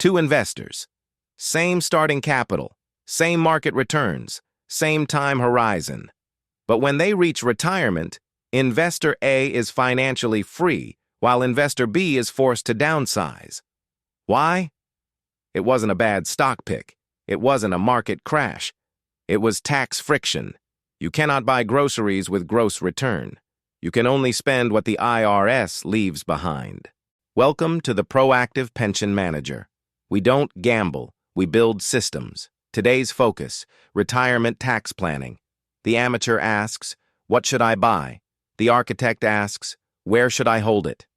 Two investors. Same starting capital, same market returns, same time horizon. But when they reach retirement, Investor A is financially free, while Investor B is forced to downsize. Why? It wasn't a bad stock pick. It wasn't a market crash. It was tax friction. You cannot buy groceries with gross return. You can only spend what the IRS leaves behind. Welcome to the Proactive Pension Manager. We don't gamble, we build systems. Today's focus, retirement tax planning. The amateur asks, what should I buy? The architect asks, where should I hold it?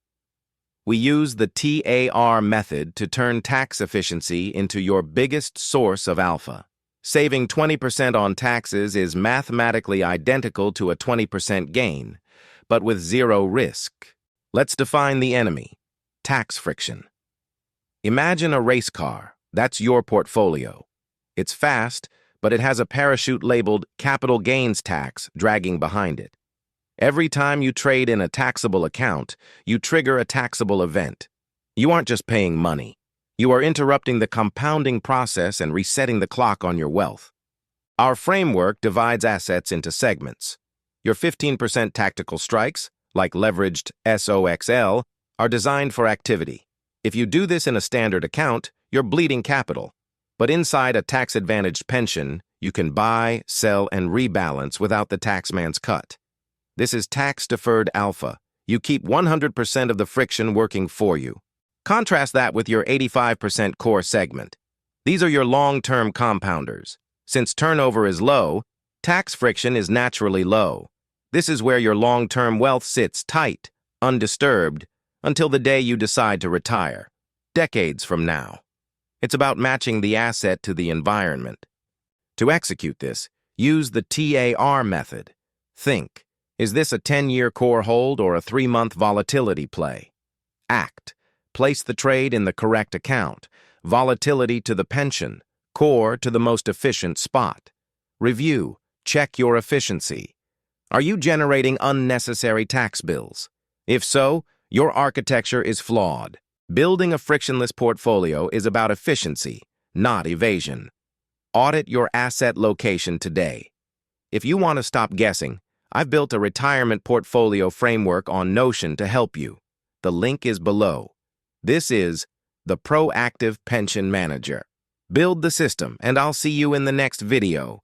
We use the T.A.R. method to turn tax efficiency into your biggest source of alpha. Saving 20% on taxes is mathematically identical to a 20% gain, but with zero risk. Let's define the enemy, tax friction. Imagine a race car. That's your portfolio. It's fast, but it has a parachute labeled capital gains tax dragging behind it. Every time you trade in a taxable account, you trigger a taxable event. You aren't just paying money. You are interrupting the compounding process and resetting the clock on your wealth. Our framework divides assets into segments. Your 15% tactical strikes, like leveraged SOXL, are designed for activity. If you do this in a standard account, you're bleeding capital. But inside a tax-advantaged pension, you can buy, sell, and rebalance without the taxman's cut. This is Tax-Deferred Alpha. You keep 100% of the friction working for you. Contrast that with your 85% core segment. These are your long-term compounders. Since turnover is low, tax friction is naturally low. This is where your long-term wealth sits tight, undisturbed, until the day you decide to retire, decades from now. It's about matching the asset to the environment. To execute this, use the T.A.R. method. Think, is this a 10-year core hold or a 3-month volatility play? Act. Place the trade in the correct account, volatility to the pension, core to the most efficient spot. Review, check your efficiency. Are you generating unnecessary tax bills? If so, your architecture is flawed. Building a frictionless portfolio is about efficiency, not evasion. Audit your asset location today. If you want to stop guessing, I've built a retirement portfolio framework on Notion to help you. The link is below. This is the Proactive Pension Manager. Build the system, and I'll see you in the next video.